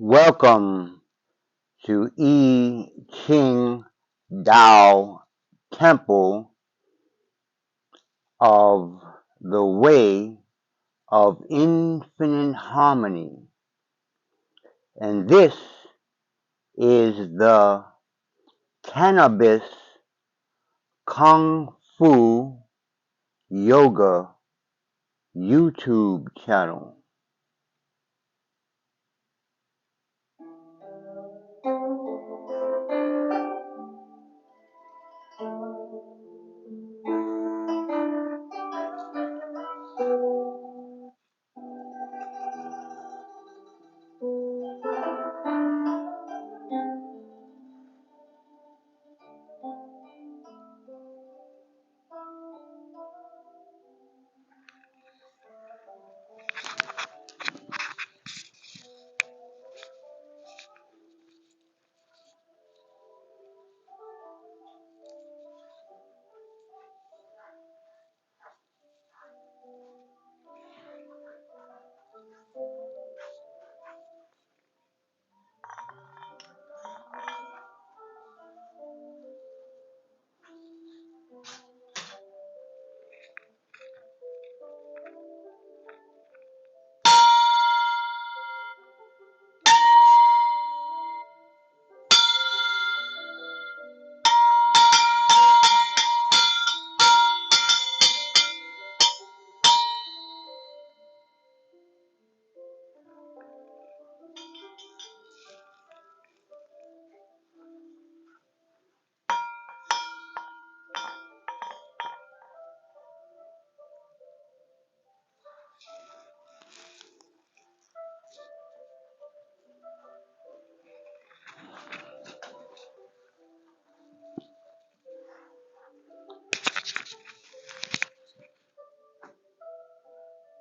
Welcome to I-Ching Tao Temple of the Way of Infinite Harmony. And this is the Cannabis Kung-Fu Yoga YouTube channel.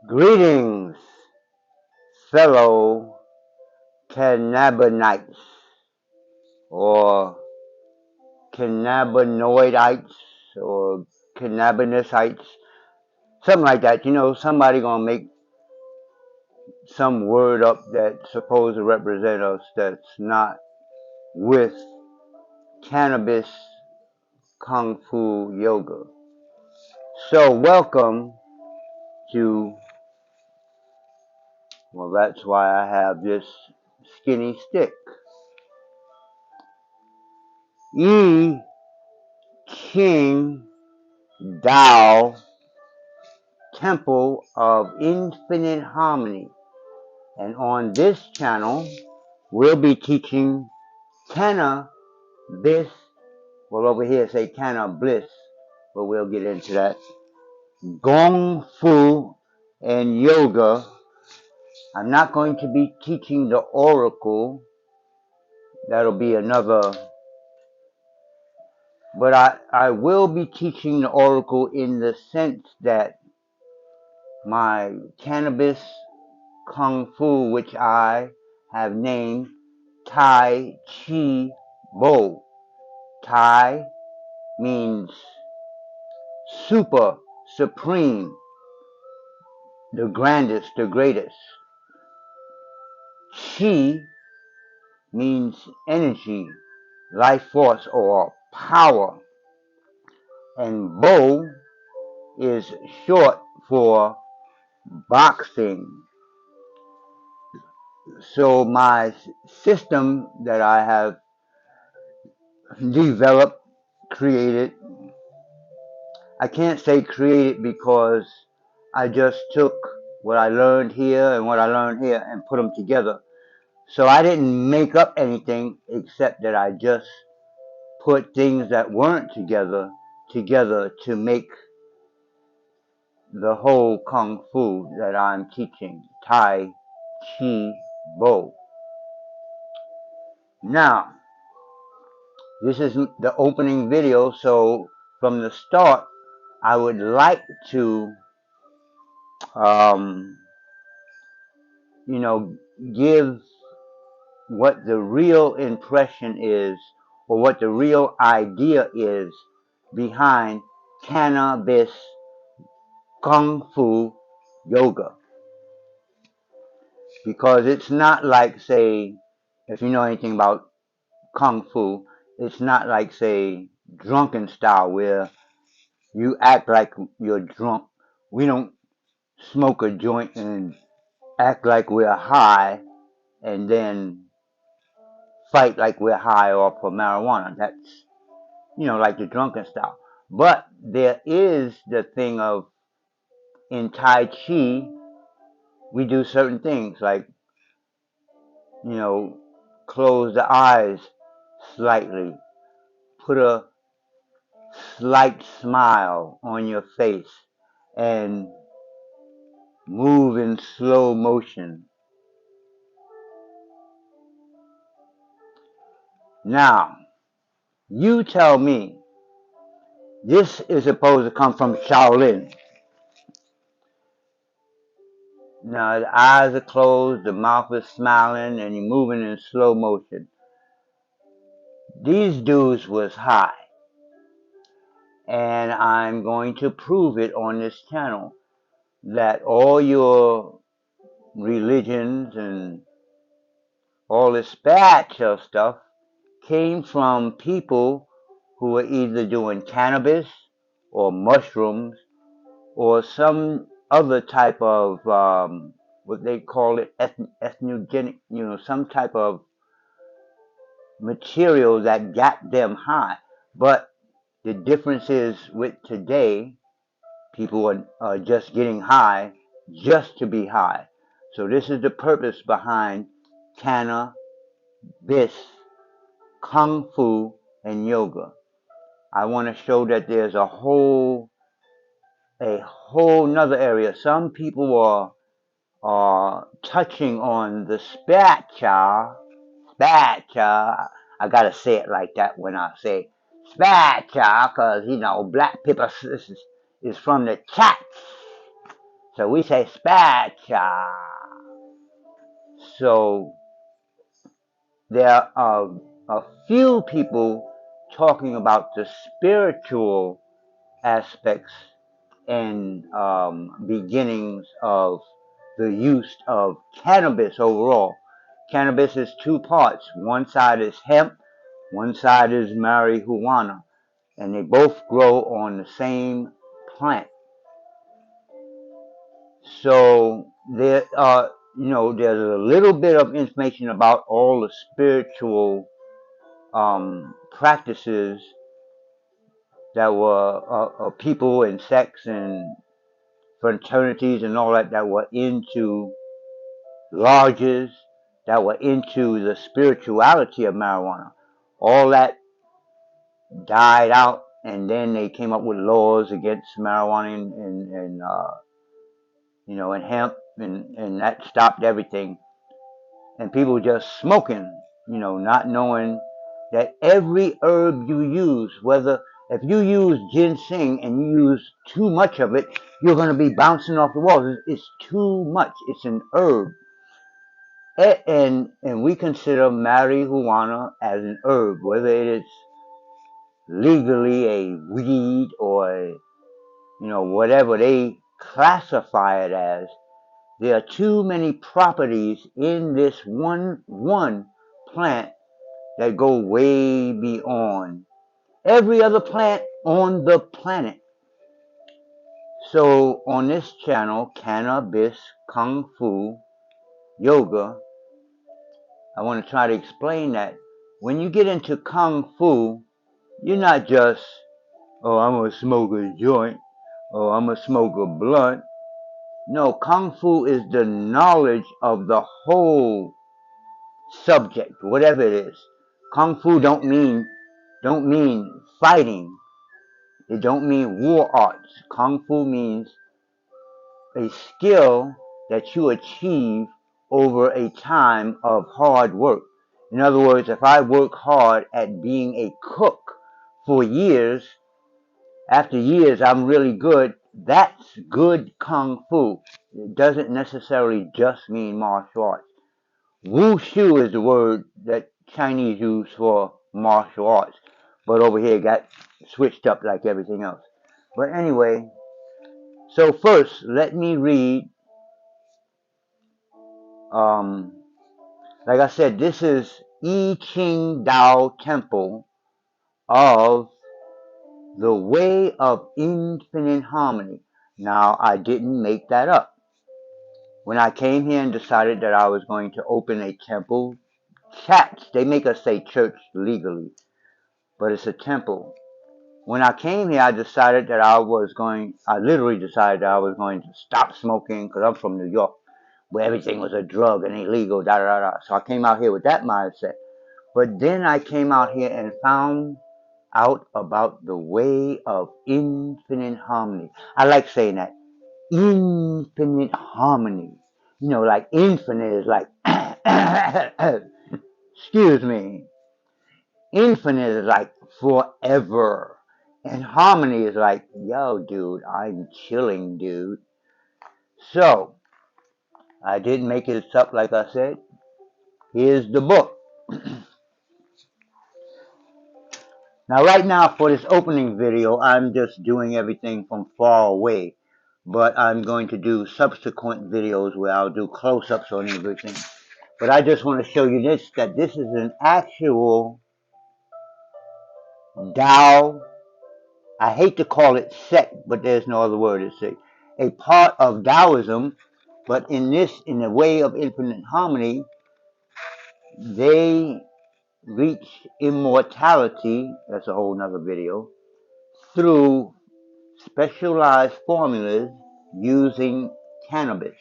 Greetings, fellow cannabinoids or cannabinoidites or cannabinoids, something like that. Somebody gonna make some word up that's supposed to represent us that's not with Cannabis Kung-Fu Yoga. So welcome to, well, that's why I have this skinny stick. I-Ching Tao Temple of Infinite Harmony. And on this channel, we'll be teaching Kanna-Bliss. Well, over here say Kanna-Bliss, but we'll get into that. GungFu and Yoga. I'm not going to be teaching the Oracle. That'll be another. But I will be teaching the Oracle in the sense that my Cannabis Kung Fu, which I have named Tai Chi Bo. Tai means super, supreme, the grandest, the greatest. Chi means energy, life force, or power. And Bo is short for boxing. So my system that I have developed, created, I can't say created because I just took what I learned here and what I learned here and put them together. So I didn't make up anything except that I just put things that weren't together to make the whole Kung Fu that I'm teaching, Tai Chi Bo. Now, this is the opening video, so from the start, I would like to, give what the real impression is, or what the real idea is behind Cannabis Kung-Fu Yoga. Because it's not like, say, if you know anything about Kung Fu, it's not like, say, drunken style where you act like you're drunk. We don't smoke a joint and act like we're high and then fight like we're high off of marijuana. That's, like the drunken style. But there is the thing of, in Tai Chi, we do certain things like, you know, close the eyes slightly, put a slight smile on your face, and move in slow motion. Now, you tell me, this is supposed to come from Shaolin. Now, the eyes are closed, the mouth is smiling, and you're moving in slow motion. These dudes was high, and I'm going to prove it on this channel that all your religions and all this spiritual stuff came from people who were either doing cannabis or mushrooms or some other type of what they call it ethnogenic, some type of material that got them high. But the difference is with today, people are just getting high just to be high. So this is the purpose behind Kanna-Bliss, Kung Fu, and Yoga. I want to show that there's a whole nother area. Some people are touching on the spiritual. I gotta say it like that when I say spiritual, because black people is from the chats, so we say spiritual. So there are a few people talking about the spiritual aspects and beginnings of the use of cannabis overall. Cannabis is two parts. One side is hemp, one side is marijuana, and they both grow on the same plant. So there's a little bit of information about all the spiritual practices that were people and sects and fraternities and all that were into lodges, that were into the spirituality of marijuana. All that died out, and then they came up with laws against marijuana and hemp, and that stopped everything. And people just smoking, not knowing that every herb you use, whether if you use ginseng and you use too much of it, you're going to be bouncing off the walls. It's too much. It's an herb. And we consider marijuana as an herb, whether it is legally a weed or whatever they classify it as. There are too many properties in this one plant that go way beyond every other plant on the planet. So on this channel, Cannabis Kung-Fu Yoga, I want to try to explain that when you get into Kung Fu, you're not just, oh, I'm going to smoke a joint, oh, I'm going to smoke a blunt. No, Kung Fu is the knowledge of the whole subject, whatever it is. Kung Fu don't mean fighting. It don't mean war arts. Kung Fu means a skill that you achieve over a time of hard work. In other words, if I work hard at being a cook for years, after years I'm really good, that's good Kung Fu. It doesn't necessarily just mean martial arts. Wushu is the word that Chinese use for martial arts, but over here it got switched up like everything else. But anyway, so first let me read Like I said, this is I-Ching Tao Temple of the Way of Infinite Harmony. Now, I didn't make that up. When I came here and decided that I was going to open a temple, chats, they make us say church legally, but it's a temple. When I came here, I literally decided that I was going to stop smoking because I'm from New York, where everything was a drug and illegal, da da da. So I came out here with that mindset. But then I came out here and found out about the way of infinite harmony. I like saying that. Infinite harmony. You know, like infinite is like, excuse me. Infinite is like forever. And harmony is like, yo, dude, I'm chilling, dude. So, I didn't make it up like I said. Here's the book. Now, right now, for this opening video, I'm just doing everything from far away. But I'm going to do subsequent videos where I'll do close-ups on everything. But I just want to show you this, that this is an actual Tao. I hate to call it sect, but there's no other word. It's a part of Taoism, but in the way of infinite harmony, they reach immortality, that's a whole nother video, through specialized formulas using cannabis.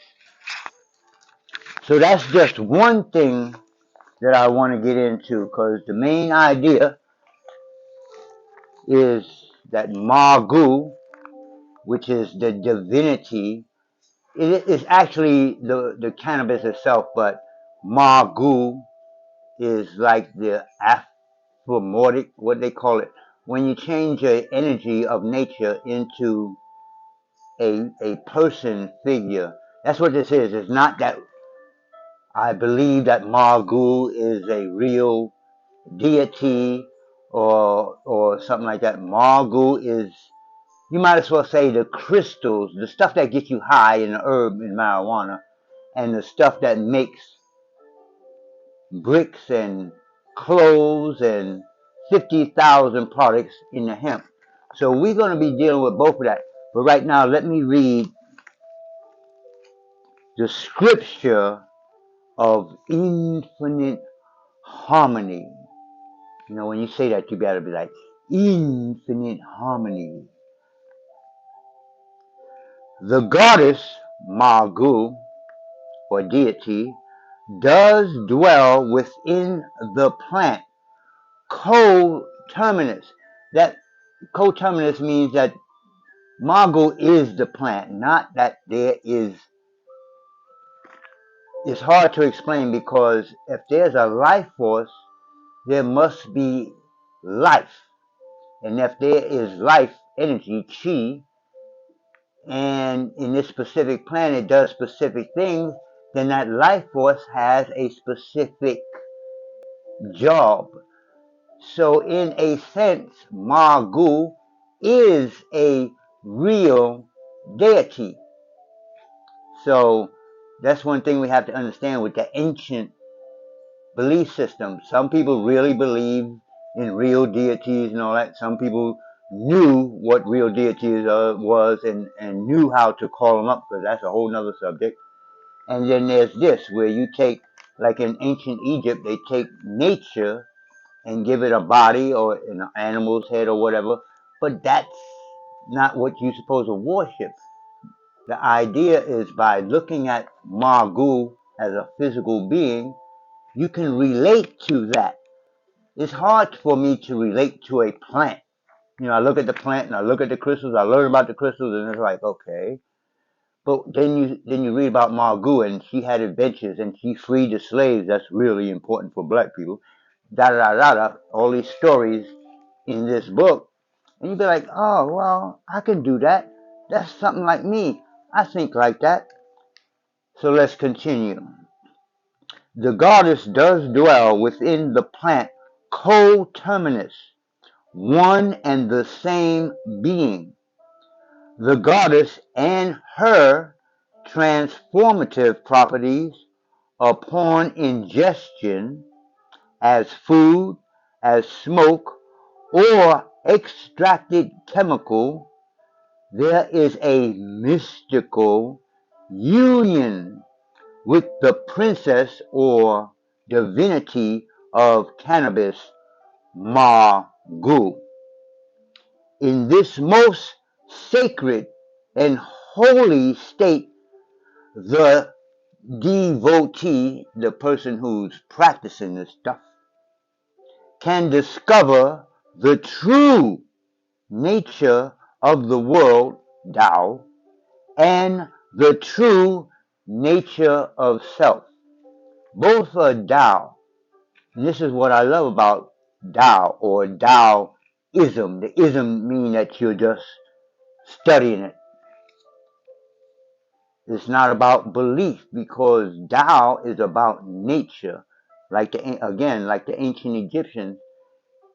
So that's just one thing that I want to get into, because the main idea is that Magu, which is the divinity, it is actually the cannabis itself, but Magu is like the aphrodisiac, what they call it, when you change the energy of nature into a person figure. That's what this is. It's not that I believe that Magu is a real deity or something like that. Magu is, you might as well say, the crystals, the stuff that gets you high in the herb and marijuana, and the stuff that makes bricks and clothes and 50,000 products in the hemp. So we're going to be dealing with both of that. But right now, let me read the scripture of infinite harmony. You know, when you say that, you gotta be like, infinite harmony. The goddess Magu, or deity, does dwell within the plant coterminous. That coterminous means that Magu is the plant, not that there is. It's hard to explain, because if there's a life force, there must be life. And if there is life energy, chi, and in this specific planet does specific things, then that life force has a specific job. So in a sense, Magu is a real deity. So that's one thing we have to understand with the ancient belief system. Some people really believe in real deities and all that. Some people knew what real deities was and knew how to call them up, because that's a whole nother subject. And then there's this, where you take, like in ancient Egypt, they take nature and give it a body or an animal's head or whatever, but that's not what you're supposed to worship. The idea is, by looking at Magu as a physical being, you can relate to that. It's hard for me to relate to a plant. You know, I look at the plant and I look at the crystals, I learn about the crystals, and it's like, okay. But then you read about Margot, and she had adventures and she freed the slaves. That's really important for black people. Da da da da. All these stories in this book, and you'd be like, oh well, I can do that. That's something like me. I think like that. So let's continue. The goddess does dwell within the plant coterminous, one and the same being. The goddess and her transformative properties upon ingestion as food, as smoke, or extracted chemical, there is a mystical union with the princess or divinity of cannabis, Ma-Gu. In this most sacred and holy state, the devotee, the person who's practicing this stuff, can discover the true nature of the world, Tao, and the true nature of self. Both are Tao. And this is what I love about Tao or Taoism. The ism mean that you're just studying it. It's not about belief because Tao is about nature. Like like the ancient Egyptians.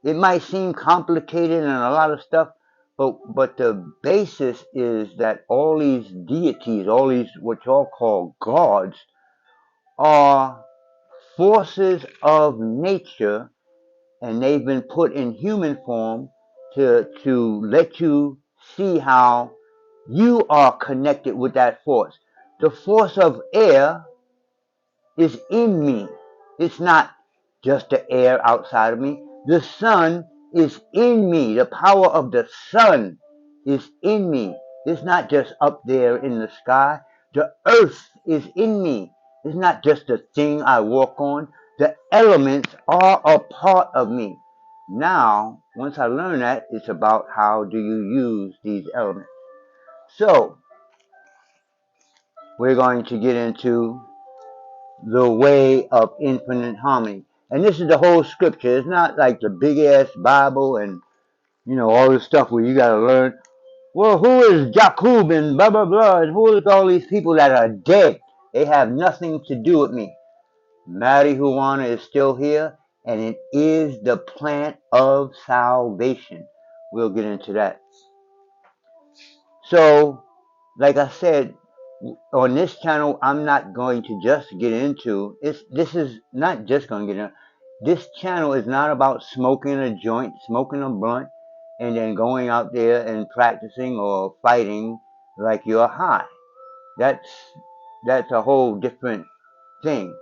It might seem complicated and a lot of stuff, but the basis is that all these deities, all these what y'all call gods, are forces of nature, and they've been put in human form to let you see how you are connected with that force. The force of air is in me. It's not just the air outside of me. The sun is in me. The power of the sun is in me. It's not just up there in the sky. The earth is in me. It's not just the thing I walk on. The elements are a part of me. Now, once I learn that, it's about how do you use these elements. So, we're going to get into the way of infinite harmony. And this is the whole scripture. It's not like the big ass Bible and all this stuff where you gotta learn. Well, who is Jakub and blah blah blah, and who is all these people that are dead? They have nothing to do with me. Marijuana is still here, and it is the plant of salvation. We'll get into that. So, like I said, on this channel, I'm not going to just get into this is not just going to get into. This channel is not about smoking a joint, smoking a blunt, and then going out there and practicing or fighting like you're high. That's a whole different thing.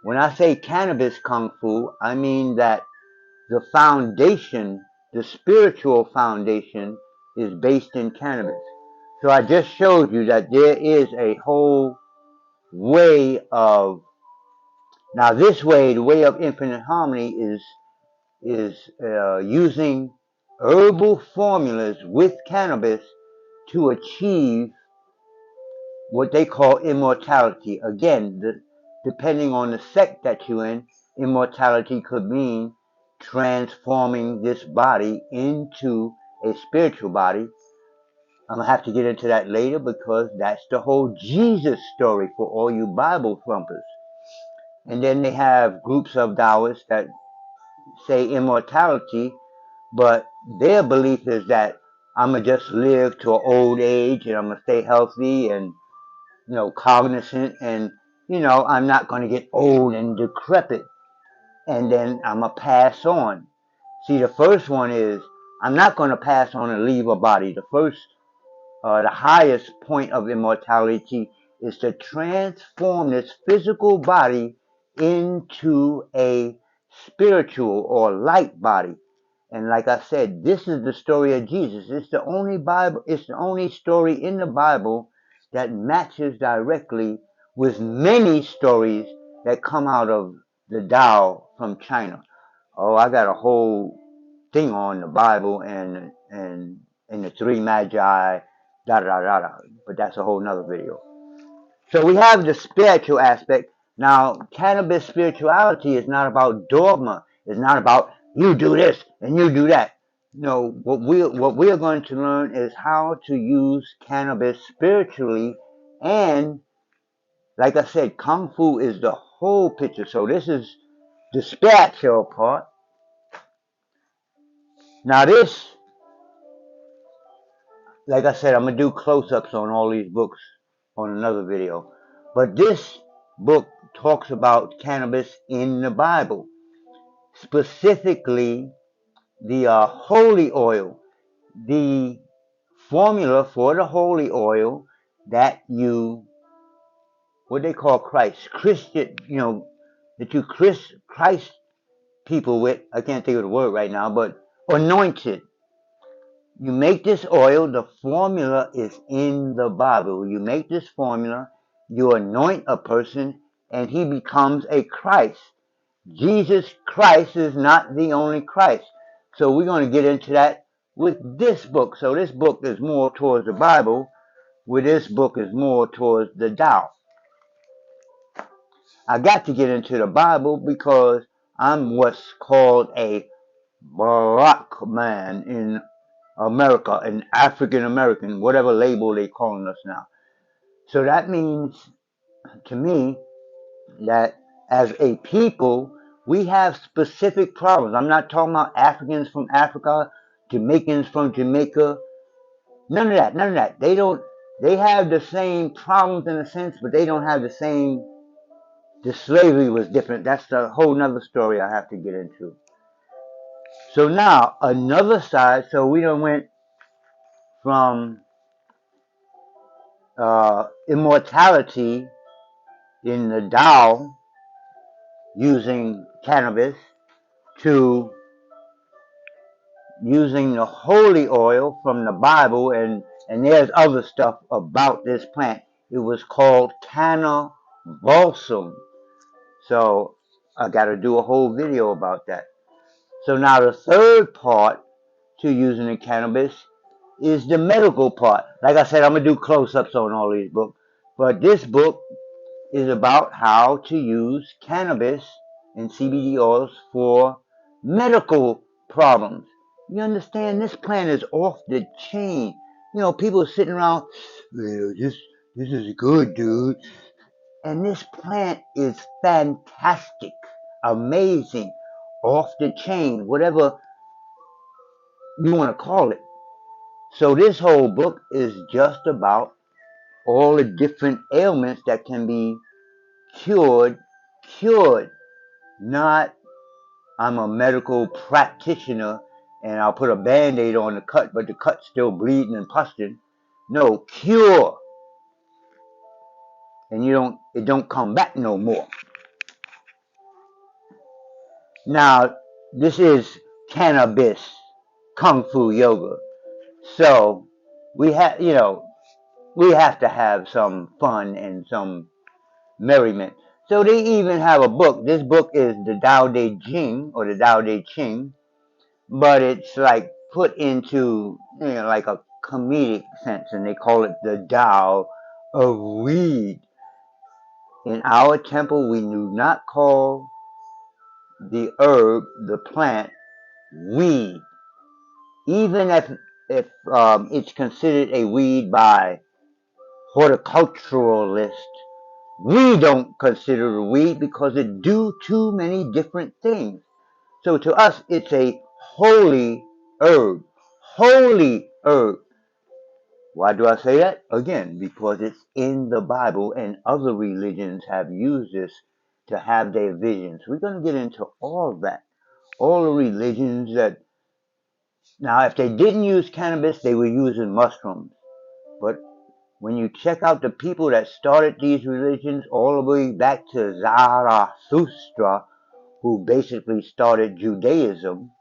When I say cannabis kung fu, I mean that the foundation, the spiritual foundation, is based in cannabis. So I just showed you that there is a whole way of, now this way, the way of infinite harmony is using herbal formulas with cannabis to achieve what they call immortality. Again, depending on the sect that you're in, immortality could mean transforming this body into a spiritual body. I'm going to have to get into that later because that's the whole Jesus story for all you Bible thumpers. And then they have groups of Taoists that say immortality, but their belief is that I'm going to just live to an old age and I'm going to stay healthy and, cognizant and, I'm not going to get old and decrepit and then I'm going to pass on. See, the first one is I'm not going to pass on and leave a body. The highest point of immortality is to transform this physical body into a spiritual or light body. And like I said, this is the story of Jesus. It's the only story in the Bible that matches directly with many stories that come out of the Tao from China. Oh, I got a whole thing on the Bible and the three magi, da da da da. But that's a whole nother video. So we have the spiritual aspect. Now, cannabis spirituality is not about dogma. It's not about you do this and you do that. No, what we're going to learn is how to use cannabis spiritually, and like I said, Kung Fu is the whole picture. So this is the spiritual part. Now this, like I said, I'm going to do close-ups on all these books on another video. But this book talks about cannabis in the Bible, specifically the holy oil, the formula for the holy oil that you, what they call Christian, that you Christ people with. I can't think of the word right now, but anointed. You make this oil, the formula is in the Bible. You make this formula, you anoint a person, and he becomes a Christ. Jesus Christ is not the only Christ. So we're going to get into that with this book. So this book is more towards the Bible, where this book is more towards the Tao. I got to get into the Bible because I'm what's called a black man in America, an African American, whatever label they're calling us now. So that means to me that as a people, we have specific problems. I'm not talking about Africans from Africa, Jamaicans from Jamaica. None of that. None of that. They have the same problems in a sense, but they don't have the same. The slavery was different. That's a whole nother story I have to get into. So now another side. So we done went from immortality in the Tao using cannabis to using the holy oil from the Bible, and there's other stuff about this plant. It was called Canna-Balsam. So I got to do a whole video about that. So now the third part to using the cannabis is the medical part. Like I said, I'm going to do close-ups on all these books. But this book is about how to use cannabis and CBD oils for medical problems. You understand, this plant is off the chain. People are sitting around, this is good, dude. And this plant is fantastic, amazing, off the chain, whatever you want to call it. So this whole book is just about all the different ailments that can be cured, not I'm a medical practitioner and I'll put a band-aid on the cut, but the cut's still bleeding and pustuling. No, cure. And it don't come back no more. Now, this is Cannabis Kung-Fu Yoga. So we have to have some fun and some merriment. So they even have a book. This book is the Tao Teh Ching or the Tao Teh Ching, but it's like put into like a comedic sense, and they call it the Tao of weed. In our temple, we do not call the herb, the plant, weed, even if it's considered a weed by horticulturalists. We don't consider it a weed because it do too many different things. So to us, it's a holy herb. Holy herb. Why do I say that? Again, because it's in the Bible and other religions have used this to have their visions. We're going to get into all that. All the religions that, now if they didn't use cannabis, they were using mushrooms. But when you check out the people that started these religions, all the way back to Zarathustra, who basically started Judaism,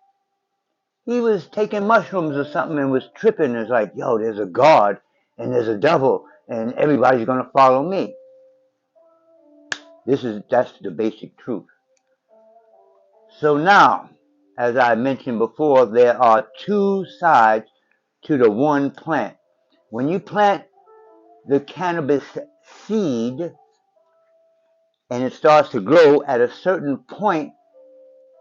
he was taking mushrooms or something and was tripping. It's like, yo, there's a God and there's a devil and everybody's going to follow me. That's the basic truth. So now, as I mentioned before, there are two sides to the one plant. When you plant the cannabis seed and it starts to grow, at a certain point,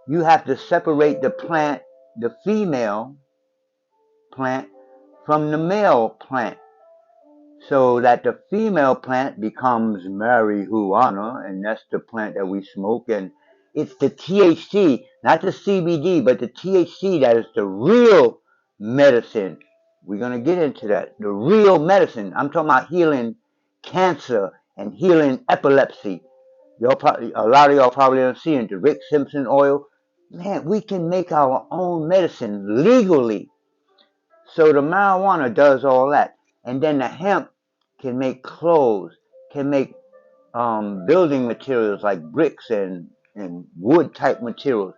you have to separate the plant, the female plant, from the male plant, so that the female plant becomes marijuana, and that's the plant that we smoke, and it's the THC, not the CBD, but the THC that is the real medicine. We're going to get into that. The real medicine. I'm talking about healing cancer and healing epilepsy. A lot of y'all probably don't see it. The Rick Simpson oil. Man, we can make our own medicine legally. So the marijuana does all that. And then the hemp can make clothes, can make building materials like bricks and wood type materials.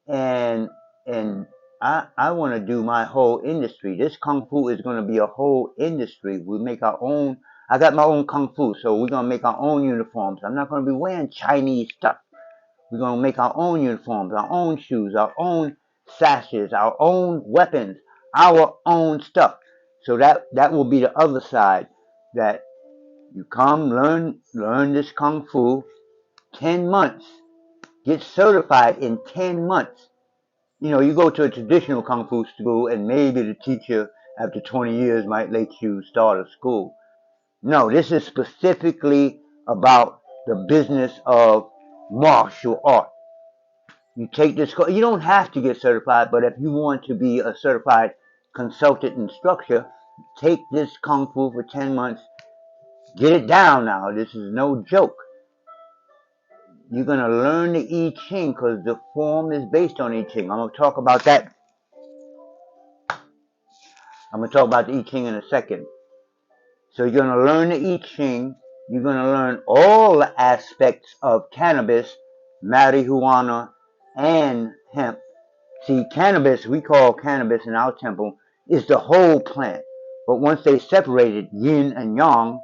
And and I want to do my whole industry. This kung fu is going to be a whole industry. We make our own. I got my own kung fu, so we're going to make our own uniforms. I'm not going to be wearing Chinese stuff. We're going to make our own uniforms, our own shoes, our own sashes, our own weapons, our own stuff. So that will be the other side. That you come learn this kung fu 10 months, get certified in 10 months. You know, you go to a traditional kung fu school and maybe the teacher after 20 years might let you start a school. No, this is specifically about the business of martial art. You take this course. You don't have to get certified, but if you want to be a certified consultant instructor, take this kung fu for 10 months. Get it down now. This is no joke. You're going to learn the I-Ching because the form is based on I-Ching. I'm going to talk about that. I'm going to talk about the I-Ching in a second. So you're going to learn the I-Ching. You're going to learn all the aspects of cannabis, marijuana, and hemp. See, cannabis, we call cannabis in our temple, is the whole plant. But once they separated yin and yang,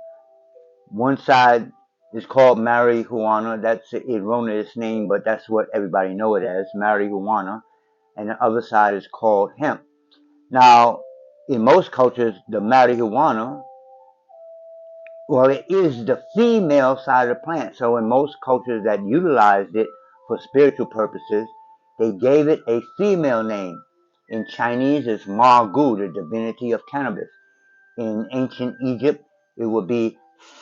one side is called marijuana. That's an erroneous name, but that's what everybody know it as, marijuana. And the other side is called hemp. Now, in most cultures, the marijuana, well, it is the female side of the plant. So in most cultures that utilized it for spiritual purposes, they gave it a female name. In Chinese, it's Margu, the divinity of cannabis. In ancient Egypt, it would be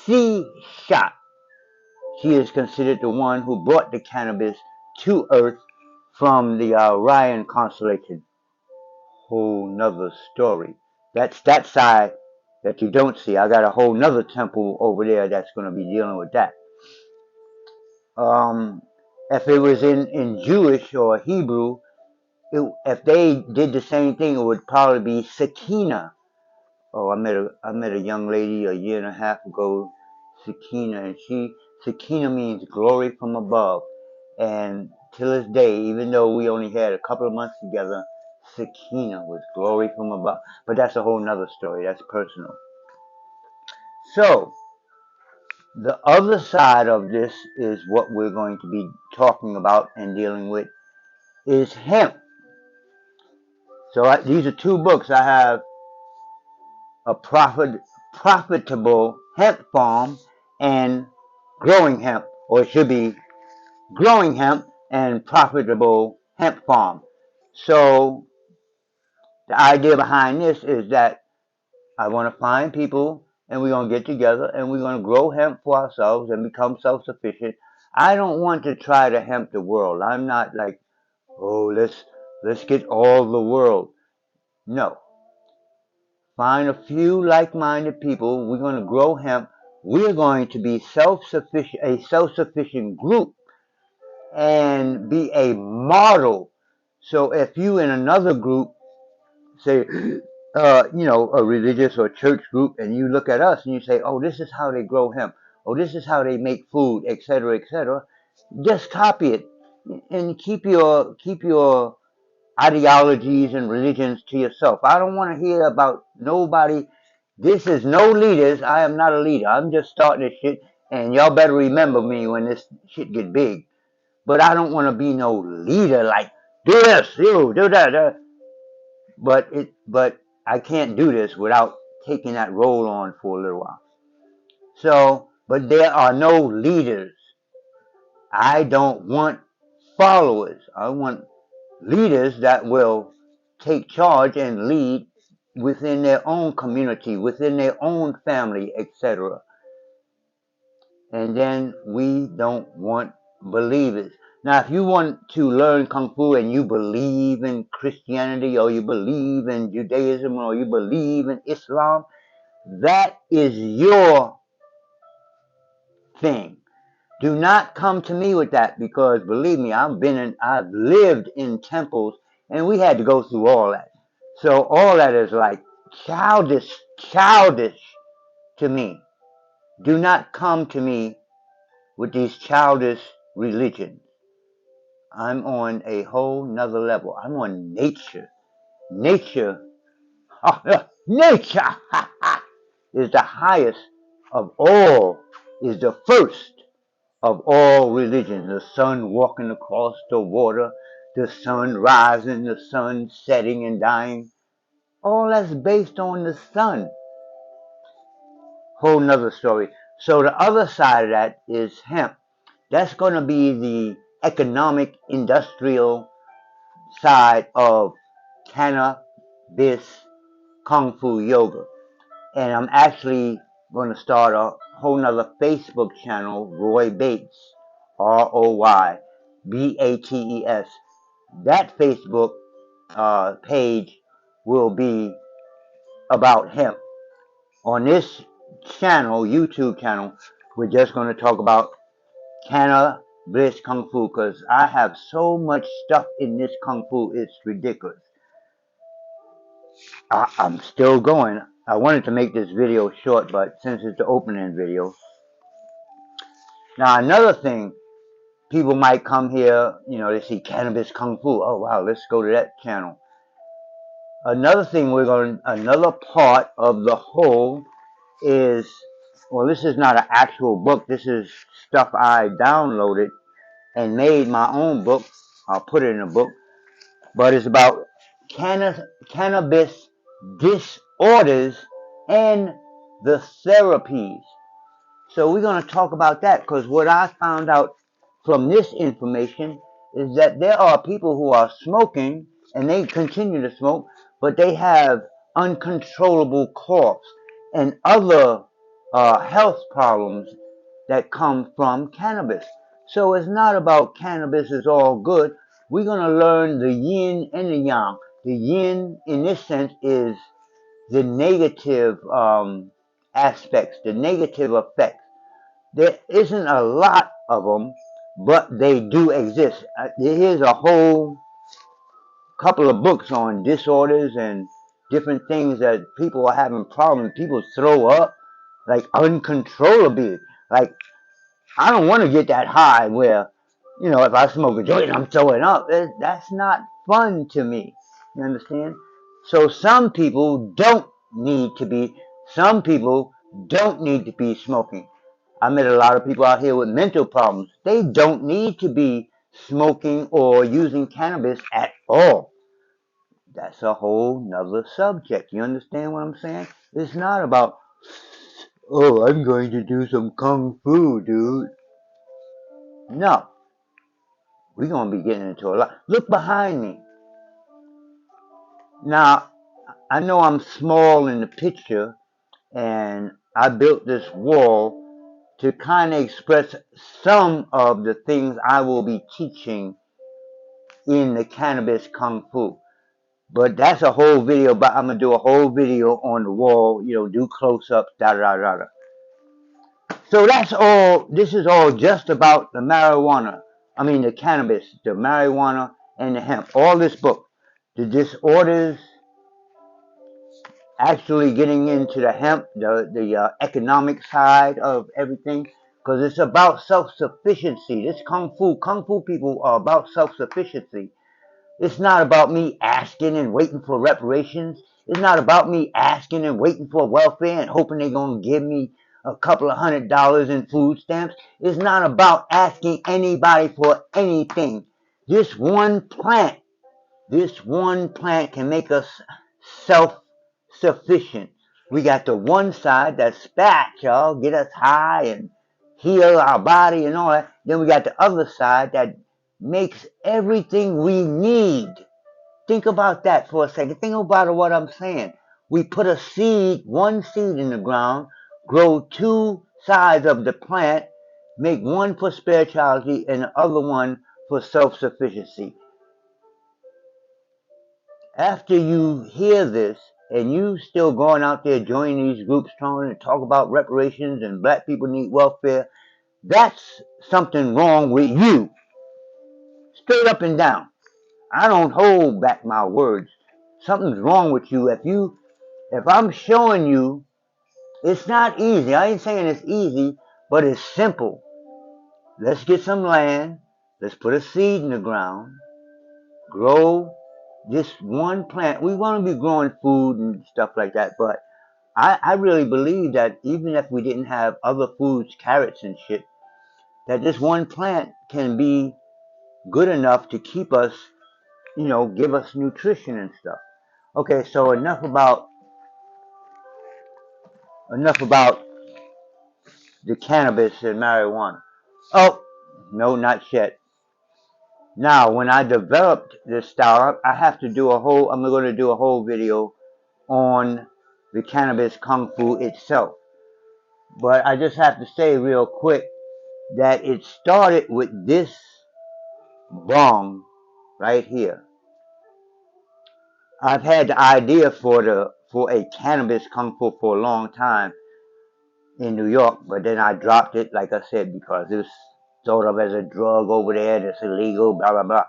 Si-Sha. She is considered the one who brought the cannabis to Earth from the Orion constellation. Whole nother story. That's that side that you don't see. I got a whole nother temple over there that's going to be dealing with that. If it was in Jewish or Hebrew, if they did the same thing, it would probably be Sakina. Oh, I met a young lady a year and a half ago, Sakina, and Sakina means glory from above. And to this day, even though we only had a couple of months together, Sakina was glory from above. But that's a whole nother story. That's personal. So, the other side of this is what we're going to be talking about and dealing with is hemp. So these are two books. I have a profitable hemp farm and growing hemp, or it should be growing hemp and profitable hemp farm. So the idea behind this is that I want to find people and we're going to get together and we're going to grow hemp for ourselves and become self-sufficient. I don't want to try to hemp the world. I'm not like, oh, let's get all the world. No. Find a few like-minded people. We're going to grow hemp. We're going to be self-sufficient, a self-sufficient group, and be a model. So if you in another group, say, a religious or church group, and you look at us and you say, oh, this is how they grow hemp, oh, this is how they make food, etc., etc., just copy it and keep your ideologies and religions to yourself. I don't want to hear about nobody. This is no leaders. I am not a leader. I'm just starting this shit, and y'all better remember me when this shit get big. But I don't want to be no leader like do this, you do that. But I can't do this without taking that role on for a little while. So, but there are no leaders. I don't want followers. I want leaders that will take charge and lead within their own community, within their own family, etc. And then we don't want believers. Now, if you want to learn Kung Fu and you believe in Christianity or you believe in Judaism or you believe in Islam, that is your thing. Do not come to me with that, because believe me, I've lived in temples, and we had to go through all that. So all that is like childish to me. Do not come to me with these childish religions. I'm on a whole nother level. I'm on nature. Nature, nature is the highest of all, is the first of all religions. The sun walking across the water, the sun rising, the sun setting and dying. All that's based on the sun. Whole nother story. So the other side of that is hemp. That's going to be the economic, industrial side of Cannabis Kung-Fu Yoga. And I'm actually going to start a whole nother Facebook channel, Roy Bates, ROYBATES. That Facebook page will be about hemp. On this channel, YouTube channel, we're just going to talk about Cannabis Kung Fu, because I have so much stuff in this Kung Fu, it's ridiculous. I'm still going. I wanted to make this video short, but since it's the opening video. Now, another thing, people might come here, they see Cannabis Kung Fu. Oh, wow, let's go to that channel. Another thing another part of the whole is, well, this is not an actual book. This is stuff I downloaded and made my own book. I'll put it in a book. But it's about cannabis disorders and the therapies. So we're going to talk about that, because what I found out from this information is that there are people who are smoking and they continue to smoke, but they have uncontrollable coughs and other health problems that come from cannabis. So it's not about cannabis is all good. We're going to learn the yin and the yang. The yin, in this sense, is the negative aspects, the negative effects. There isn't a lot of them, but they do exist. Here's a whole couple of books on disorders and different things that people are having problems. People throw up like uncontrollably. Like, I don't want to get that high where, if I smoke a joint, I'm throwing up. That's not fun to me. You understand? So some people don't need to be smoking. I met a lot of people out here with mental problems. They don't need to be smoking or using cannabis at all. That's a whole nother subject. You understand what I'm saying? It's not about, oh, I'm going to do some kung fu, dude. No. We're going to be getting into a lot. Look behind me. Now, I know I'm small in the picture, and I built this wall to kind of express some of the things I will be teaching in the Cannabis Kung Fu. But that's a whole video, but I'm going to do a whole video on the wall, do close-ups, da-da-da-da. So that's all, this is all just about the marijuana. I mean the cannabis, the marijuana, and the hemp. All this book. The disorders, actually getting into the hemp, the economic side of everything, because it's about self-sufficiency. This kung fu people are about self-sufficiency. It's not about me asking and waiting for reparations. It's not about me asking and waiting for welfare and hoping they're going to give me a couple of $100 in food stamps. It's not about asking anybody for anything. This one plant can make us self-sufficient. We got the one side that's spat, y'all, get us high and heal our body and all that. Then we got the other side that makes everything we need. Think about that for a second. Think about what I'm saying. We put a seed, one seed in the ground, grow two sides of the plant, make one for spirituality and the other one for self-sufficiency. After you hear this, and you still going out there joining these groups trying to talk about reparations and black people need welfare, That's something wrong with you. Straight up and down. I don't hold back my words. Something's wrong with you. If I'm showing you, it's not easy. I ain't saying it's easy, but it's simple. Let's get some land. Let's put a seed in the ground. Grow just one plant. We want to be growing food and stuff like that, but I really believe that even if we didn't have other foods, carrots and shit, that this one plant can be good enough to keep us, give us nutrition and stuff. Okay, so enough about the cannabis and marijuana. Oh, no, not yet. Now, when I developed this style, I have to do I'm going to do a whole video on the cannabis kung fu itself. But I just have to say real quick that it started with this bong right here. I've had the idea for a cannabis kung fu for a long time in New York, but then I dropped it, like I said, because it was thought of as a drug over there that's illegal, blah blah blah.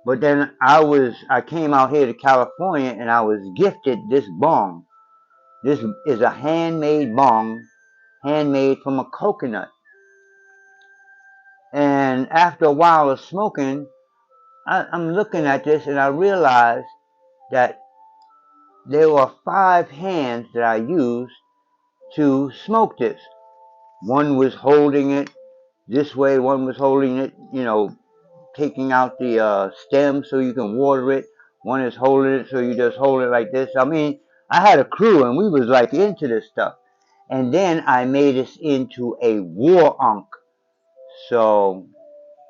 But then I came out here to California and I was gifted this bong. This is a handmade bong, handmade from a coconut. And after a while of smoking, I'm looking at this and I realized that there were 5 hands that I used to smoke this. One was holding it this way, one was holding it, taking out the stem so you can water it. One is holding it so you just hold it like this. I mean, I had a crew and we was like into this stuff. And then I made this into a war unk. So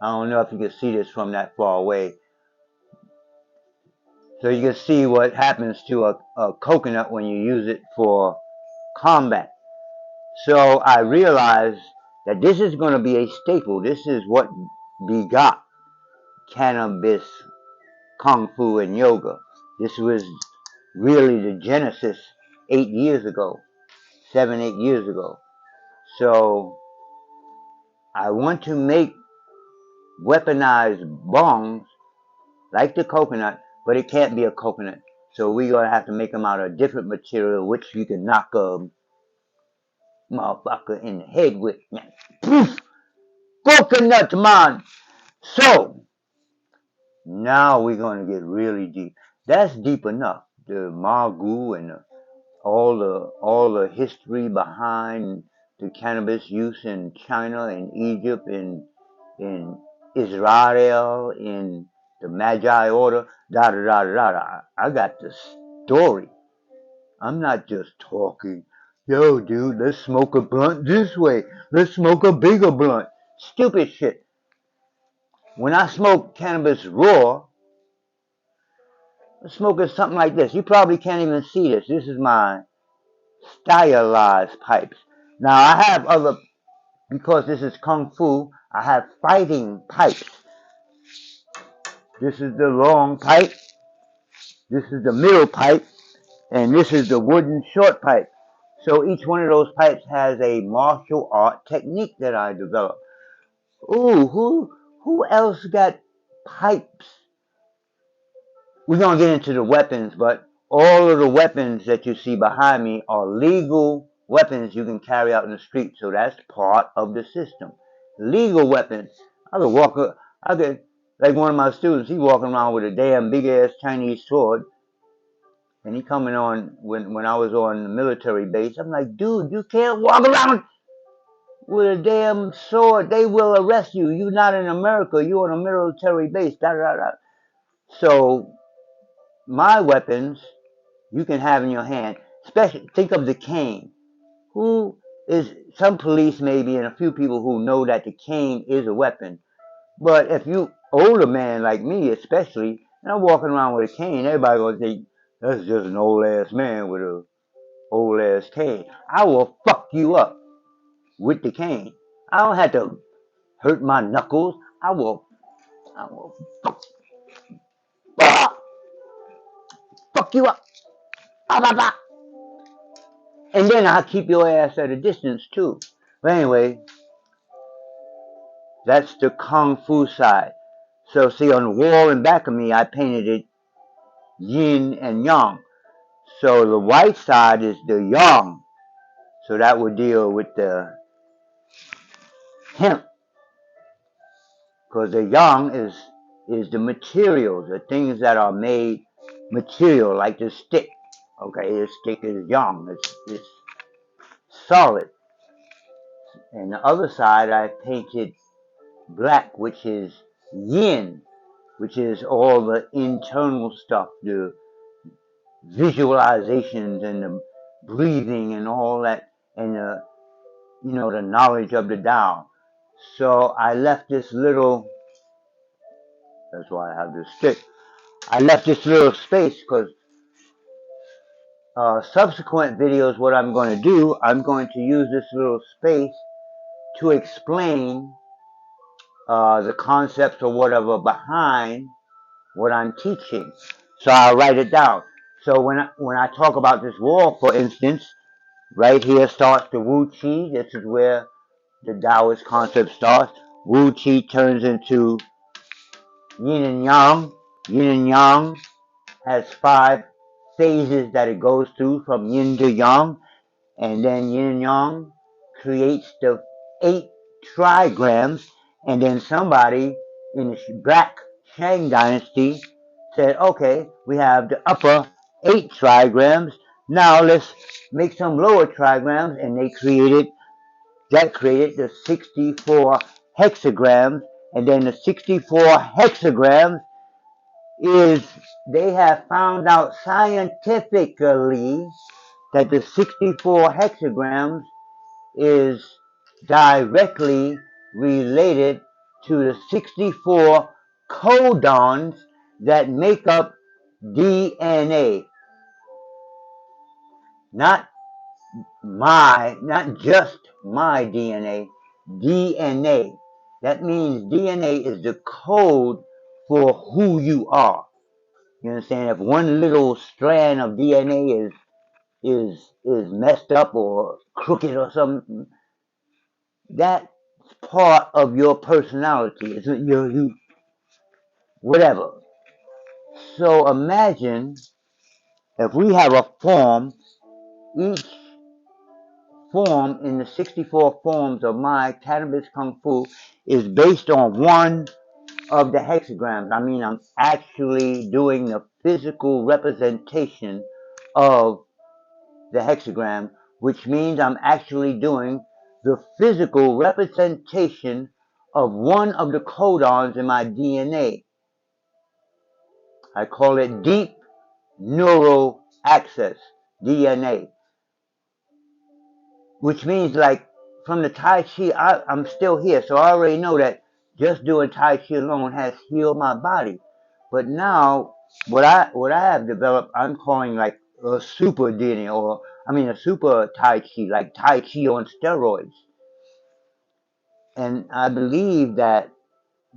I don't know if you can see this from that far away. So you can see what happens to a coconut when you use it for combat. So I realized that this is going to be a staple. This is what begot cannabis, kung fu, and yoga. This was really the genesis 8 years ago, 7, 8 years ago. So I want to make weaponized bongs like the coconut, but it can't be a coconut. So we're going to have to make them out of different material, which you can knock a motherfucker in the head with. Poof! Coconut, man! So, now we're going to get really deep. That's deep enough. The Magu and all the history behind the cannabis use in China, in Egypt, in Israel, in the Magi order, da da da da da. I got the story. I'm not just talking. Yo, dude, let's smoke a blunt this way. Let's smoke a bigger blunt. Stupid shit. When I smoke cannabis raw, I'm smoking something like this. You probably can't even see this. This is my stylized pipes. Now I have other, because this is Kung Fu, I have fighting pipes. This is the long pipe, this is the middle pipe, and this is the wooden short pipe. So each one of those pipes has a martial art technique that I developed. Ooh, who else got pipes? We're going to get into the weapons, but all of the weapons that you see behind me are legal weapons you can carry out in the street. So that's part of the system. Legal weapons. I could, like one of my students, he walking around with a damn big ass Chinese sword. And he coming on, when I was on the military base, I'm like, dude, you can't walk around with a damn sword. They will arrest you. You're not in America. You're on a military base. Da, da, da. So my weapons you can have in your hand. Especially, think of the cane. Who is some police maybe and a few people who know that the cane is a weapon. But if you older man like me, especially, and I'm walking around with a cane, everybody gonna think that's just an old ass man with a old ass cane. I will fuck you up with the cane. I don't have to hurt my knuckles. I will fuck, fuck you up. Bah, bah, bah. And then I'll keep your ass at a distance too. But anyway, That's the Kung Fu side. So see, on the wall in back of me, I painted it Yin and Yang. So the white side is the Yang. So that would deal with the hemp, because the Yang is the materials, the things that are made material, like the stick. Okay, the stick is Yang. It's solid. And the other side, I painted black, which is Yin, which is all the internal stuff, the visualizations and the breathing and all that, and the knowledge of the Tao. So I left this little. That's why I have this stick. I left this little space because subsequent videos, what I'm going to do, I'm going to use this little space to explain the concepts or whatever behind what I'm teaching. So I'll write it down. So when I talk about this wall, for instance, right here starts the Wu Chi. This is where the Taoist concept starts. Wu Chi turns into Yin and Yang. Yin and Yang has 5 phases that it goes through from Yin to Yang, and then Yin and Yang creates the 8 trigrams, and then somebody in the Black Shang dynasty said, okay, we have the upper 8 trigrams, now let's make some lower trigrams, and that created the 64 hexagrams, and then the 64 hexagrams is, they have found out scientifically that the 64 hexagrams is directly related to the 64 codons that make up DNA. Not not just my DNA, DNA. That means DNA is the code for who you are. You understand? If one little strand of DNA is messed up or crooked or something, that's part of your personality. It's you whatever. So imagine if we have a form, each form in the 64 forms of my Cannabis Kung-Fu is based on one of the hexagrams. I mean, I'm actually doing the physical representation of the hexagram, which means I'm actually doing the physical representation of one of the codons in my DNA. I call it deep neural access, DNA, which means like from the Tai Chi, I'm still here, so I already know that just doing Tai Chi alone has healed my body. But now, what I have developed, I'm calling like a super DNA, or I mean a super Tai Chi, like Tai Chi on steroids. And I believe that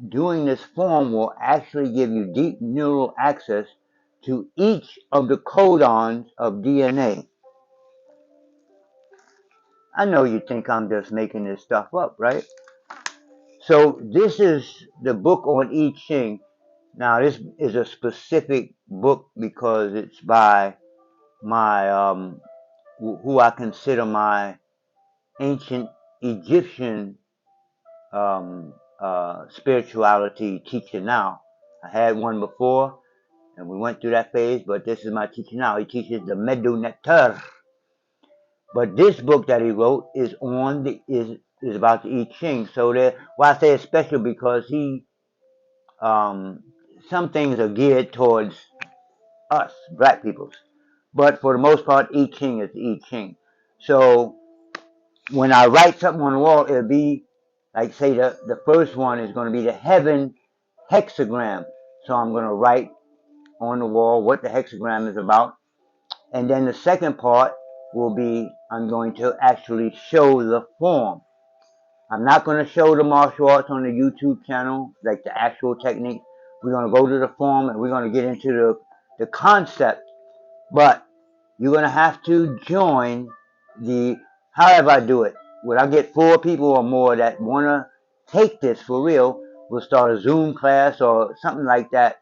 doing this form will actually give you deep neural access to each of the codons of DNA. I know you think I'm just making this stuff up, right? So this is the book on I-Ching. Now this is a specific book because it's by my who I consider my ancient Egyptian spirituality teacher now. I had one before, and we went through that phase, but this is my teacher now. He teaches the Medu Nectar. But this book that he wrote is about the I-Ching. So why I say it's special, because some things are geared towards us, black peoples. But for the most part, I-Ching is I-Ching. So when I write something on the wall, it'll be like, say, the first one is going to be the heaven hexagram. So I'm going to write on the wall what the hexagram is about. And then the second part will be, I'm going to actually show the form. I'm not going to show the martial arts on the YouTube channel, like the actual technique. We're going to go to the form and we're going to get into the concept. But you're going to have to join however I do it. Would I get 4 people or more that want to take this for real, we'll start a Zoom class or something like that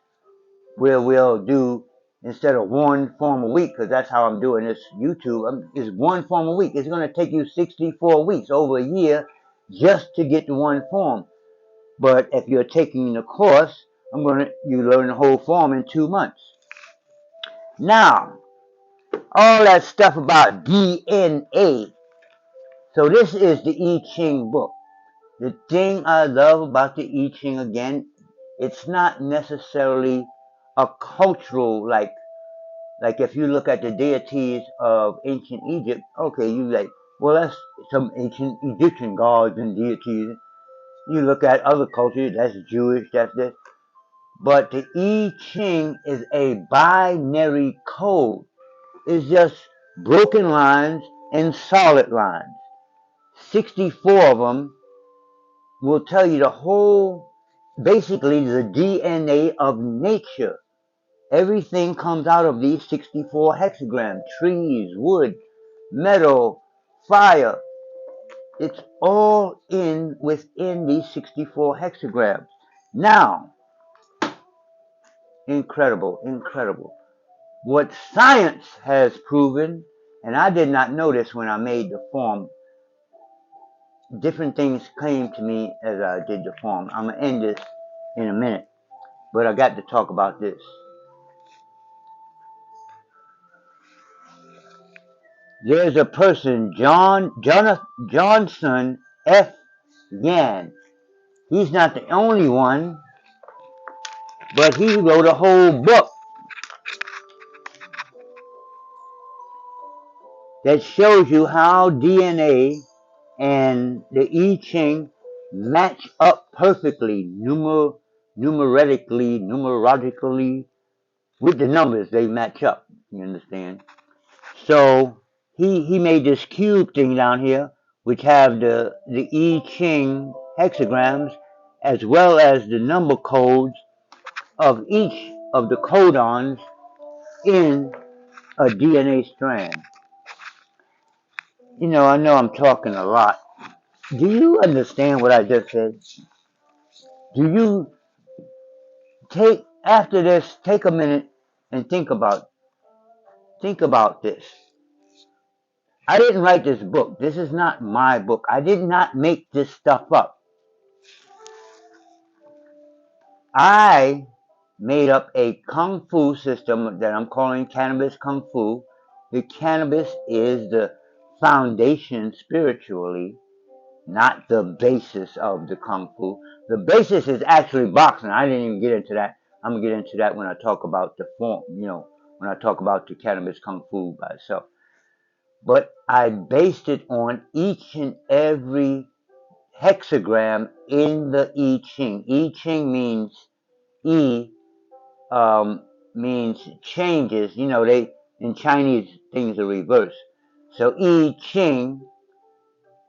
where we'll do, instead of one form a week, because that's how I'm doing this YouTube, is one form a week. It's going to take you 64 weeks, over a year, just to get to one form. But if you're taking the course, you learn the whole form in 2 months. Now, all that stuff about DNA. So this is the I-Ching book. The thing I love about the I-Ching, again, it's not necessarily a cultural, like if you look at the deities of ancient Egypt, okay, you like, well, that's some ancient Egyptian gods and deities. You look at other cultures, that's Jewish, that's this. But the I-Ching is a binary code. It's just broken lines and solid lines. 64 of them will tell you the whole, basically the DNA of nature. Everything comes out of these 64 hexagrams. Trees, wood, metal, fire. It's all within these 64 hexagrams. Now, incredible, incredible. What science has proven, and I did not know this when I made the form, different things came to me as I did the form. I'm going to end this in a minute, but I got to talk about this. There's a person, Johnson F. Yan. He's not the only one, but he wrote a whole book that shows you how DNA and the I-Ching match up perfectly, numerologically, with the numbers. They match up, you understand? So he made this cube thing down here, which have the I-Ching hexagrams, as well as the number codes of each of the codons in a DNA strand. I know I'm talking a lot. Do you understand what I just said? Do you after this, take a minute and think about this. I didn't write this book. This is not my book. I did not make this stuff up. I made up a Kung Fu system that I'm calling Cannabis Kung-Fu. The cannabis is the foundation spiritually, not the basis of the Kung Fu. The basis is actually boxing. I didn't even get into that. I'm going to get into that when I talk about the form, when I talk about the Cannabis Kung-Fu by itself. But I based it on each and every hexagram in the I-Ching. I-Ching means I means changes. They in Chinese things are reversed. So I-Ching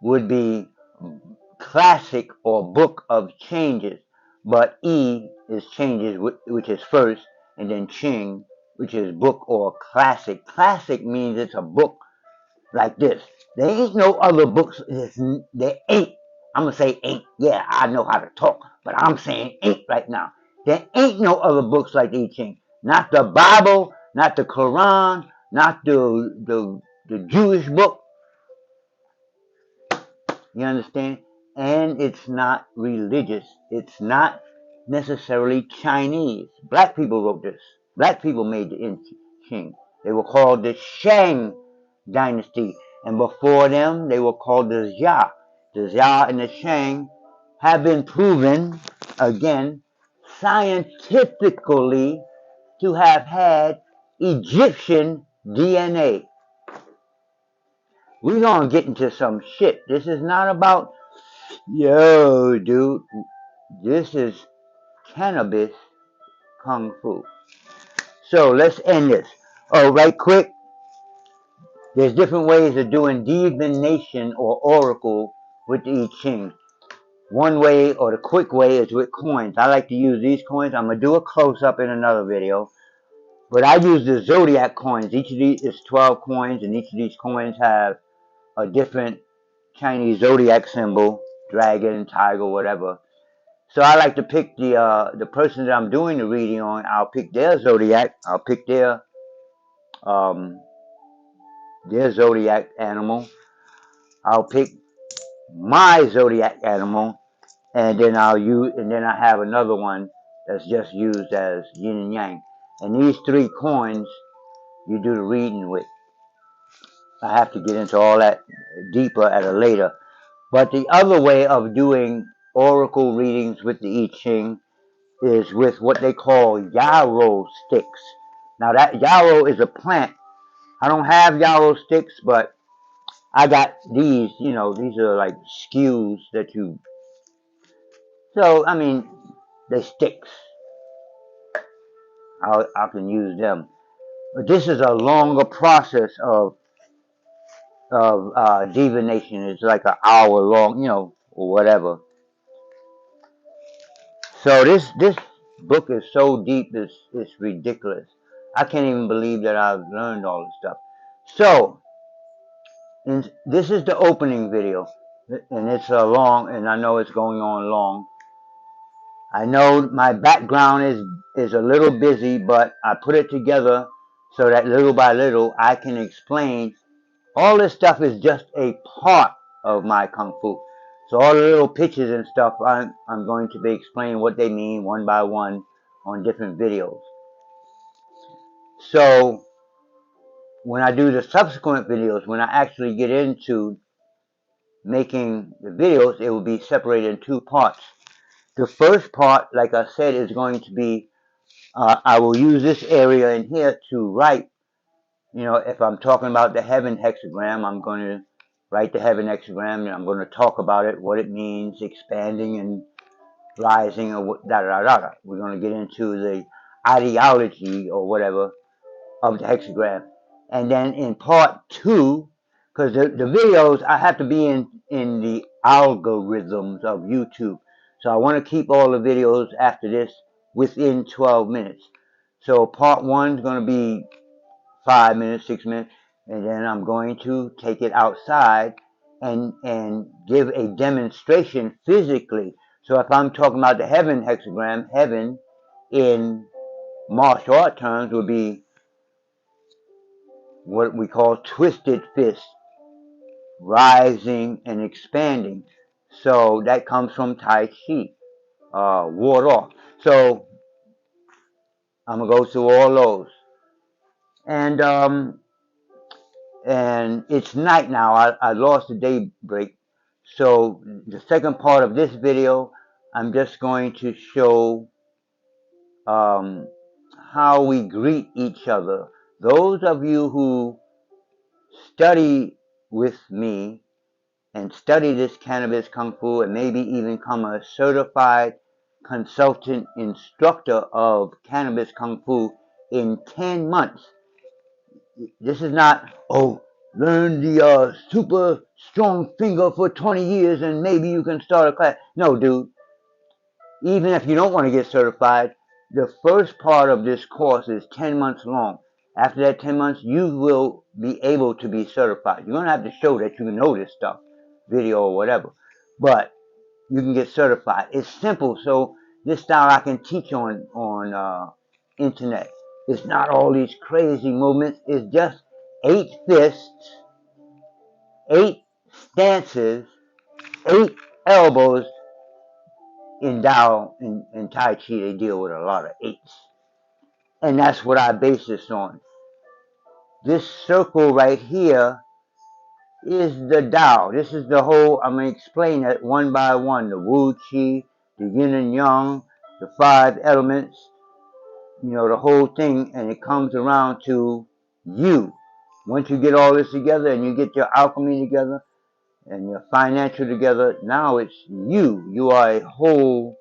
would be classic or book of changes, but I is changes, which is first, and then Ching, which is book or classic. Classic means it's a book like this. There ain't no other books. There ain't. I'm going to say ain't. Yeah, I know how to talk, but I'm saying ain't right now. There ain't no other books like the I-Ching. Not the Bible, not the Quran, not the Jewish book. You understand? And it's not religious. It's not necessarily Chinese. Black people wrote this. Black people made the I-Ching. They were called the Shang dynasty. And before them, they were called the Xia. The Xia and the Shang have been proven, again, scientifically to have had Egyptian DNA. We're going to get into some shit. This is not about, yo, dude. This is Cannabis Kung-Fu. So let's end this. Oh, right quick. There's different ways of doing divination or oracle with the I-Ching. One way, or the quick way, is with coins. I like to use these coins. I'm going to do a close-up in another video. But I use the Zodiak coins. Each of these is 12 coins, and each of these coins have a different Chinese Zodiac symbol. dragon, tiger, whatever. So I like to pick the person that I'm doing the reading on. I'll pick their zodiac. I'll pick um, their zodiac animal. I'll pick my zodiac animal, and then I have another one that's just used as yin and yang. And these three coins you do the reading with. I have to get into all that deeper at a later. But the other way of doing oracle readings with the I-Ching is with what they call yarrow sticks. Now that yarrow is a plant. I don't have yarrow sticks, but I got these, these are like skews that you, so I mean, they sticks. I can use them. But this is a longer process of divination. It's like an hour long, or whatever. So this book is so deep, it's ridiculous. I can't even believe that I've learned all this stuff. So, this is the opening video, and it's long, and I know it's going on long. I know my background is a little busy, but I put it together so that little by little I can explain. All this stuff is just a part of my Kung Fu. So all the little pictures and stuff, I'm going to be explaining what they mean one by one on different videos. So when I do the subsequent videos, when I actually get into making the videos, it will be separated in two parts. The first part, like I said, is going to be, I will use this area in here to write. If I'm talking about the heaven hexagram, I'm going to write the heaven hexagram, and I'm going to talk about it, what it means, expanding and rising, or da da da da. We're going to get into the ideology or whatever of the hexagram. And then in part two, because the videos, I have to be in the algorithms of YouTube. So I want to keep all the videos after this within 12 minutes. So part one is going to be 5 minutes, 6 minutes, and then I'm going to take it outside and give a demonstration physically. So if I'm talking about the heaven hexagram, heaven in martial art terms would be what we call twisted fist, rising and expanding. So that comes from Tai Chi, ward off. So I'm gonna go through all those, and it's night now. I lost the day break, so the second part of this video, I'm just going to show um, how we greet each other. Those of you who study with me and study this cannabis kung fu and maybe even become a certified consultant instructor of cannabis kung fu in 10 months. This is not, learn the super strong finger for 20 years and maybe you can start a class. No, dude. Even if you don't want to get certified, the first part of this course is 10 months long. After that 10 months, you will be able to be certified. You're going to have to show that you know this stuff, video or whatever. But you can get certified. It's simple. So this style I can teach on internet. It's not all these crazy movements. It's just 8 fists, 8 stances, 8 elbows. In Tao, in Tai Chi, they deal with a lot of 8s. And that's what I base this on. This circle right here is the Tao. This is the whole, I'm going to explain it one by one. The Wu Chi, the Yin and Yang, the 5 elements, the whole thing. And it comes around to you. Once you get all this together and you get your alchemy together and your financial together, now it's you. You are a whole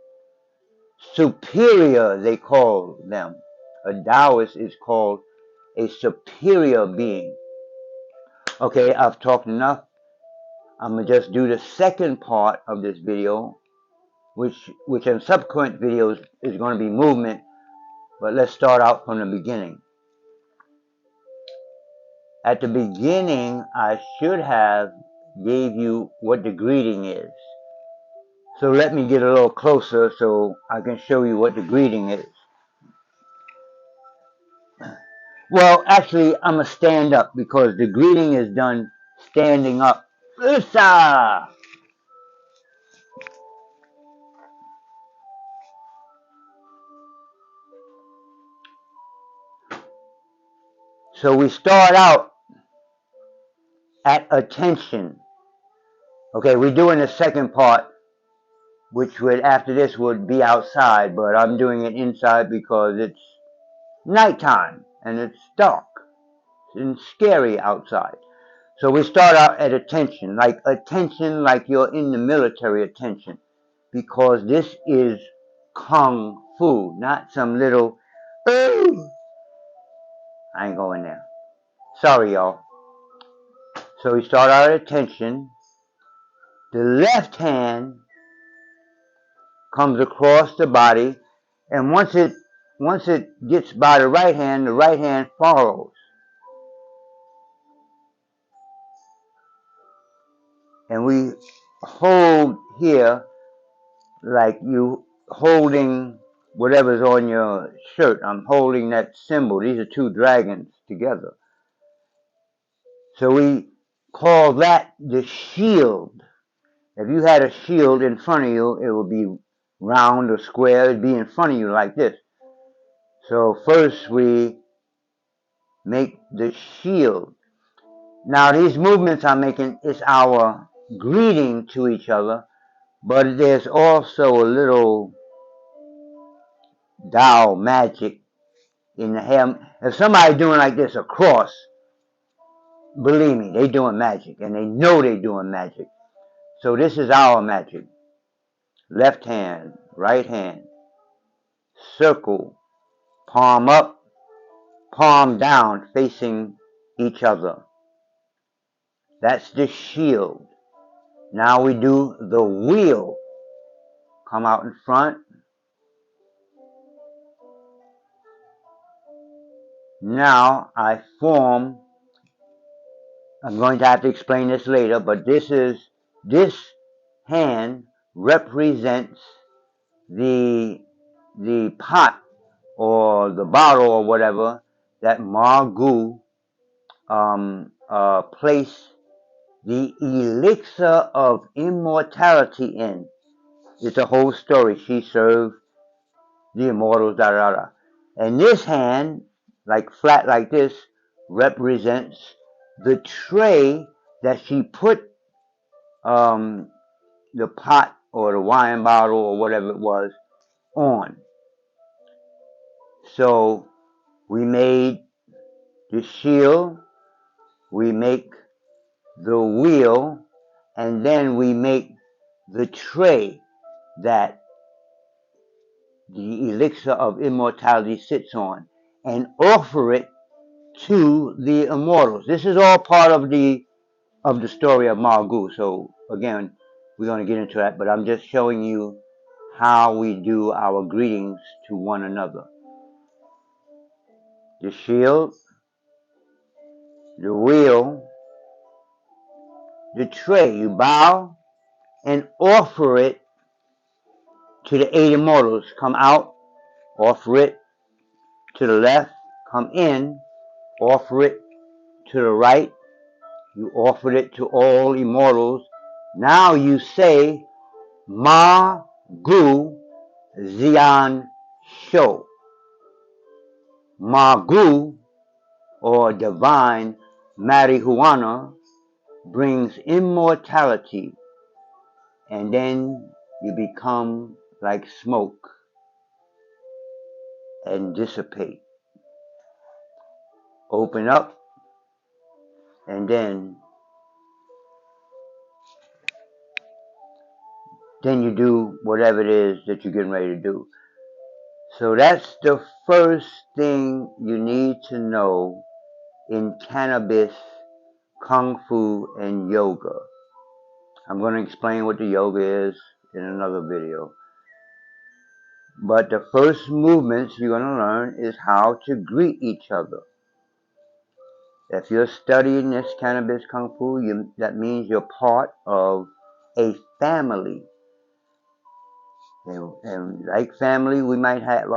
superior, they call them. A Taoist is called a superior being. Okay, I've talked enough. I'm going to just do the second part of this video, which in subsequent videos is going to be movement. But let's start out from the beginning. At the beginning, I should have gave you what the greeting is. So let me get a little closer so I can show you what the greeting is. Well, actually, I'm going to stand up because the greeting is done standing up. Usa! So we start out at attention. Okay, we're doing the second part, which would, after this, would be outside, but I'm doing it inside because it's nighttime and it's dark and scary outside. So we start out at attention like you're in the military attention, because this is Kung Fu, not some little, ooh, I ain't going there. Sorry, y'all. So we start out at attention. The left hand comes across the body, and once it gets by the right hand follows. And we hold here like you holding whatever's on your shirt. I'm holding that symbol. These are two dragons together. So we call that the shield. If you had a shield in front of you, it would be round or square. It'd be in front of you like this. So first we make the shield. Now these movements I'm making is our greeting to each other, but there's also a little Tao magic in the hair. If somebody's doing like this across, believe me, they doing magic, and they know they doing magic. So this is our magic. Left hand, right hand, circle, palm up, palm down, facing each other. That's the shield. Now we do the wheel. Come out in front. Now I form, I'm going to have to explain this later, but this hand represents the pot or the bottle or whatever that Margu placed the elixir of immortality in. It's a whole story. She served the immortals, da da da. And this hand, like flat like this, represents the tray that she put the pot or the wine bottle or whatever it was on. So we made the shield, we make the wheel, and then we make the tray that the elixir of immortality sits on, and offer it to the immortals. This is all part of the story of Margu. So again, we're going to get into that, but I'm just showing you how we do our greetings to one another. The shield, the wheel, the tray. You bow and offer it to the 8 immortals. Come out, offer it to the left. Come in, offer it to the right. You offered it to all immortals. Now you say, Ma Gu Zian Sho. Ma Gu, or divine marijuana, brings immortality, and then you become like smoke and dissipate. Open up, and then you do whatever it is that you're getting ready to do. So that's the first thing you need to know in cannabis, kung fu, and yoga. I'm going to explain what the yoga is in another video. But the first movements you're going to learn is how to greet each other. If you're studying this cannabis kung fu, that means you're part of a family. And like family, we might have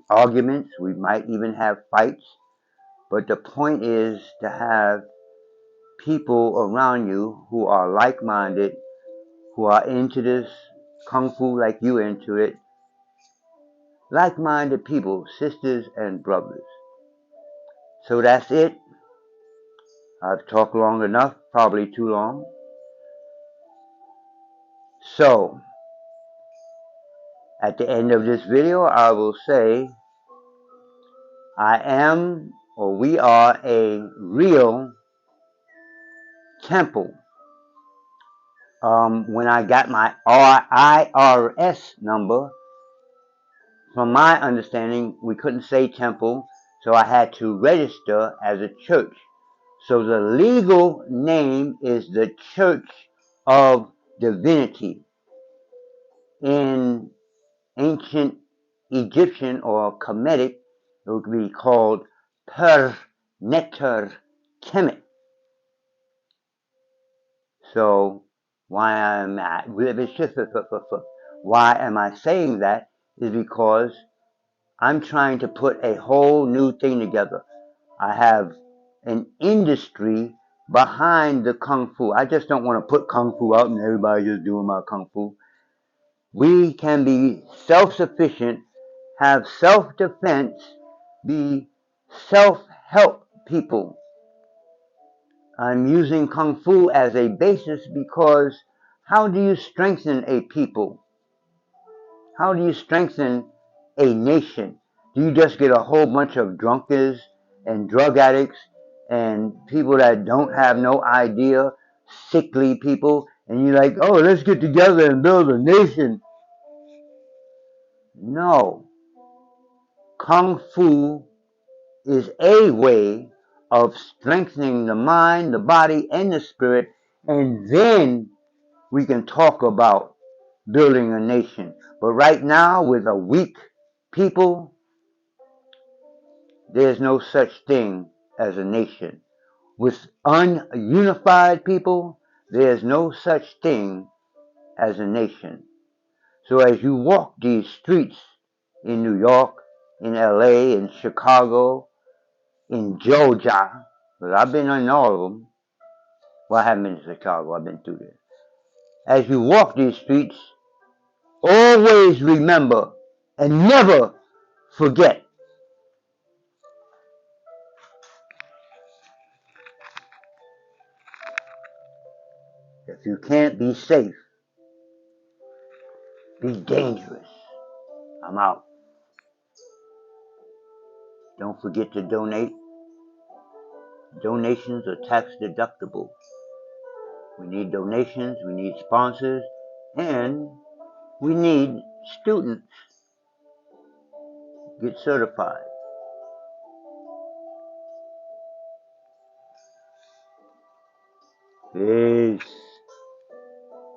arguments, we might even have fights, but the point is to have people around you who are like-minded, who are into this kung fu like you into it, like-minded people, sisters and brothers. So that's it. I've talked long enough, probably too long. So, at the end of this video, I will say, I am, or we are, a real temple. When I got my IRS number, from my understanding, we couldn't say temple, so I had to register as a church. So the legal name is the Church of Divinity. In ancient Egyptian or Kemetic, it would be called Per Neter Kemet. So why am I saying that is because I'm trying to put a whole new thing together. I have an industry behind the Kung Fu. I just don't want to put Kung Fu out and everybody just doing my Kung Fu. We can be self-sufficient, have self-defense, be self-help people. I'm using Kung Fu as a basis because how do you strengthen a people? How do you strengthen a nation? Do you just get a whole bunch of drunkards and drug addicts and people that don't have no idea, sickly people, and you're like, oh, let's get together and build a nation? No. Kung Fu is a way of strengthening the mind, the body, and the spirit, and then we can talk about building a nation. But right now, with a weak people, there's no such thing as a nation. With ununified people, there's no such thing as a nation. So as you walk these streets in New York, in LA, in Chicago, in Georgia, because I've been in all of them. Well, I haven't been to Chicago, I've been through there. As you walk these streets, always remember and never forget. If you can't be safe, be dangerous. I'm out. Don't forget to donate. Donations are tax deductible. We need donations, we need sponsors, and we need students. Get certified. Peace.